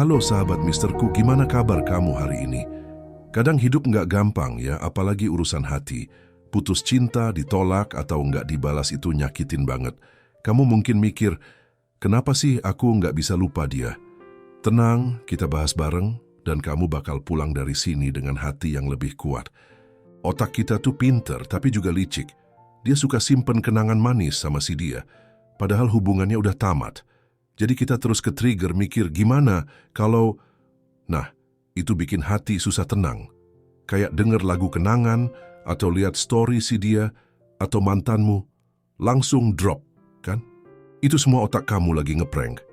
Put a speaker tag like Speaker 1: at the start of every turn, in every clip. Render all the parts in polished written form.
Speaker 1: Halo sahabat misterku, gimana kabar kamu hari ini? Kadang hidup nggak gampang ya, apalagi urusan hati. Putus cinta, ditolak, atau nggak dibalas itu nyakitin banget. Kamu mungkin mikir, kenapa sih aku nggak bisa lupa dia? Tenang, kita bahas bareng, dan kamu bakal pulang dari sini dengan hati yang lebih kuat. Otak kita tuh pinter, tapi juga licik. Dia suka simpen kenangan manis sama si dia, padahal hubungannya udah tamat. Jadi kita terus ke-trigger mikir gimana kalau... Nah, itu bikin hati susah tenang. Kayak denger lagu kenangan, atau lihat story si dia, atau mantanmu, langsung drop, kan? Itu semua otak kamu lagi ngeprank.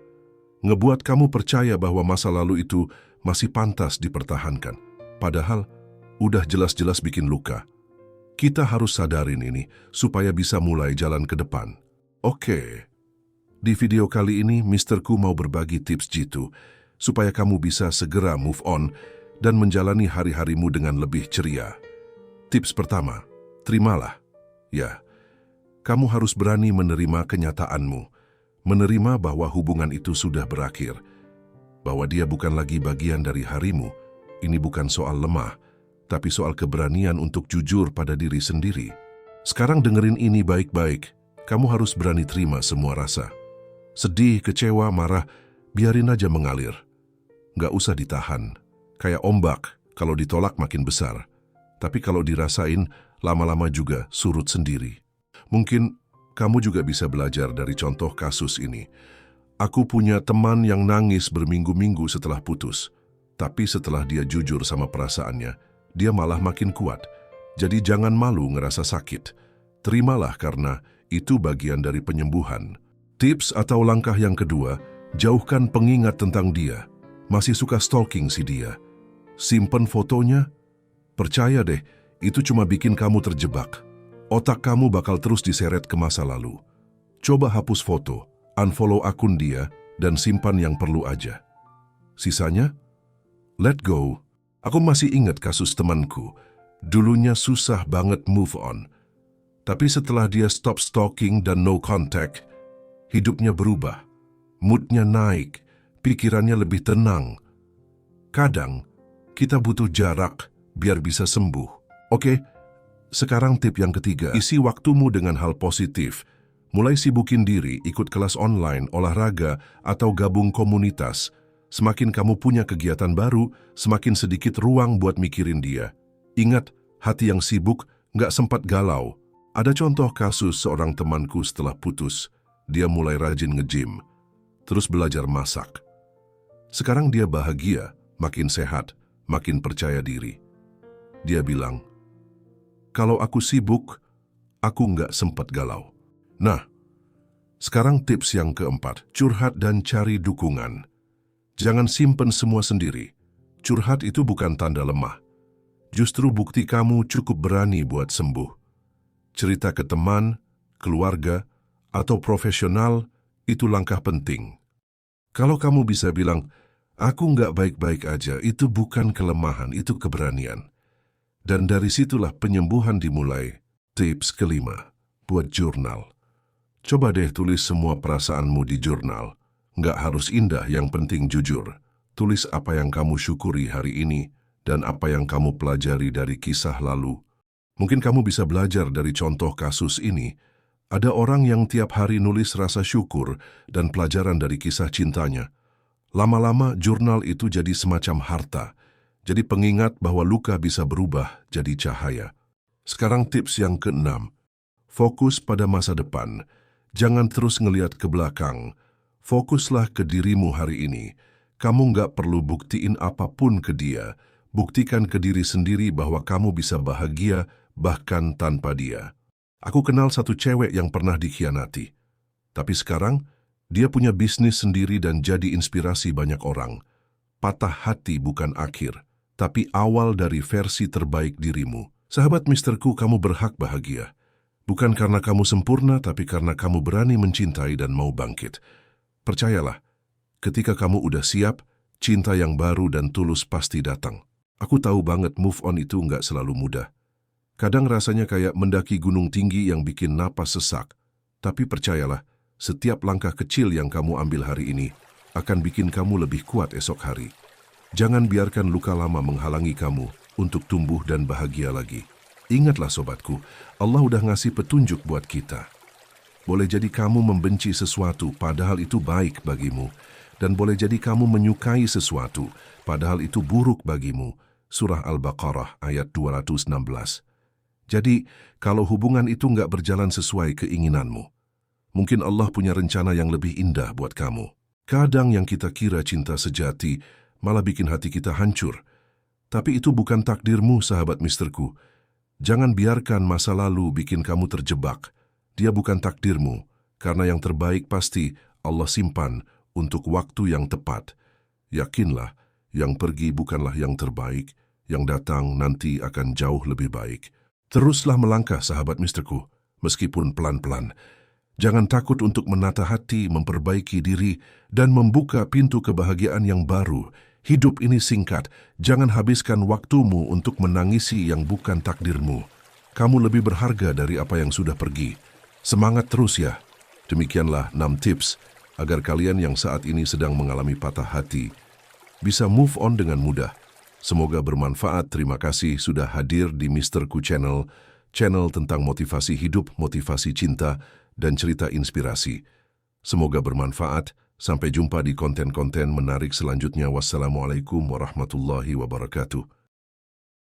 Speaker 1: Ngebuat kamu percaya bahwa masa lalu itu masih pantas dipertahankan. Padahal, udah jelas-jelas bikin luka. Kita harus sadarin ini, supaya bisa mulai jalan ke depan. Oke. Di video kali ini, Misterku mau berbagi tips jitu supaya kamu bisa segera move on dan menjalani hari-harimu dengan lebih ceria. Tips pertama, terimalah. Ya, kamu harus berani menerima kenyataanmu, menerima bahwa hubungan itu sudah berakhir, bahwa dia bukan lagi bagian dari harimu. Ini bukan soal lemah, tapi soal keberanian untuk jujur pada diri sendiri. Sekarang dengerin ini baik-baik, kamu harus berani terima semua rasa. Sedih, kecewa, marah, biarin aja mengalir. Nggak usah ditahan. Kayak ombak, kalau ditolak makin besar. Tapi kalau dirasain, lama-lama juga surut sendiri. Mungkin kamu juga bisa belajar dari contoh kasus ini. Aku punya teman yang nangis berminggu-minggu setelah putus. Tapi setelah dia jujur sama perasaannya, dia malah makin kuat. Jadi jangan malu ngerasa sakit. Terimalah karena itu bagian dari penyembuhan. Tips atau langkah yang kedua, jauhkan pengingat tentang dia. Masih suka stalking si dia. Simpen fotonya. Percaya deh, itu cuma bikin kamu terjebak. Otak kamu bakal terus diseret ke masa lalu. Coba hapus foto, unfollow akun dia, dan simpan yang perlu aja. Sisanya, let go. Aku masih ingat kasus temanku. Dulunya susah banget move on. Tapi setelah dia stop stalking dan no contact, hidupnya berubah, moodnya naik, pikirannya lebih tenang. Kadang, kita butuh jarak biar bisa sembuh. Oke, sekarang tip yang ketiga, isi waktumu dengan hal positif. Mulai sibukin diri, ikut kelas online, olahraga, atau gabung komunitas. Semakin kamu punya kegiatan baru, semakin sedikit ruang buat mikirin dia. Ingat, hati yang sibuk nggak sempat galau. Ada contoh kasus seorang temanku setelah putus. Dia mulai rajin nge-gym, terus belajar masak. Sekarang dia bahagia, makin sehat, makin percaya diri. Dia bilang, kalau aku sibuk, aku nggak sempat galau. Nah, sekarang tips yang keempat, curhat dan cari dukungan. Jangan simpen semua sendiri. Curhat itu bukan tanda lemah. Justru bukti kamu cukup berani buat sembuh. Cerita ke teman, keluarga, atau profesional, itu langkah penting. Kalau kamu bisa bilang, aku nggak baik-baik aja, itu bukan kelemahan, itu keberanian. Dan dari situlah penyembuhan dimulai. Tips kelima, buat jurnal. Coba deh tulis semua perasaanmu di jurnal. Nggak harus indah, yang penting jujur. Tulis apa yang kamu syukuri hari ini, dan apa yang kamu pelajari dari kisah lalu. Mungkin kamu bisa belajar dari contoh kasus ini. Ada orang yang tiap hari nulis rasa syukur dan pelajaran dari kisah cintanya. Lama-lama jurnal itu jadi semacam harta. Jadi pengingat bahwa luka bisa berubah jadi cahaya. Sekarang tips yang keenam. Fokus pada masa depan. Jangan terus ngelihat ke belakang. Fokuslah ke dirimu hari ini. Kamu nggak perlu buktiin apapun ke dia. Buktikan ke diri sendiri bahwa kamu bisa bahagia bahkan tanpa dia. Aku kenal satu cewek yang pernah dikhianati. Tapi sekarang, dia punya bisnis sendiri dan jadi inspirasi banyak orang. Patah hati bukan akhir, tapi awal dari versi terbaik dirimu. Sahabat misterku, kamu berhak bahagia. Bukan karena kamu sempurna, tapi karena kamu berani mencintai dan mau bangkit. Percayalah, ketika kamu udah siap, cinta yang baru dan tulus pasti datang. Aku tahu banget move on itu nggak selalu mudah. Kadang rasanya kayak mendaki gunung tinggi yang bikin napas sesak. Tapi percayalah, setiap langkah kecil yang kamu ambil hari ini akan bikin kamu lebih kuat esok hari. Jangan biarkan luka lama menghalangi kamu untuk tumbuh dan bahagia lagi. Ingatlah sobatku, Allah udah ngasih petunjuk buat kita. Boleh jadi kamu membenci sesuatu padahal itu baik bagimu, dan boleh jadi kamu menyukai sesuatu padahal itu buruk bagimu. Surah Al-Baqarah ayat 216. Jadi, kalau hubungan itu nggak berjalan sesuai keinginanmu, mungkin Allah punya rencana yang lebih indah buat kamu. Kadang yang kita kira cinta sejati malah bikin hati kita hancur. Tapi itu bukan takdirmu, sahabat misterku. Jangan biarkan masa lalu bikin kamu terjebak. Dia bukan takdirmu, karena yang terbaik pasti Allah simpan untuk waktu yang tepat. Yakinlah, yang pergi bukanlah yang terbaik, yang datang nanti akan jauh lebih baik. Teruslah melangkah, sahabat misterku, meskipun pelan-pelan. Jangan takut untuk menata hati, memperbaiki diri, dan membuka pintu kebahagiaan yang baru. Hidup ini singkat, jangan habiskan waktumu untuk menangisi yang bukan takdirmu. Kamu lebih berharga dari apa yang sudah pergi. Semangat terus ya. Demikianlah 6 tips agar kalian yang saat ini sedang mengalami patah hati bisa move on dengan mudah. Semoga bermanfaat. Terima kasih sudah hadir di Misterku Channel, channel tentang motivasi hidup, motivasi cinta, dan cerita inspirasi. Semoga bermanfaat. Sampai jumpa di konten-konten menarik selanjutnya. Wassalamualaikum warahmatullahi wabarakatuh.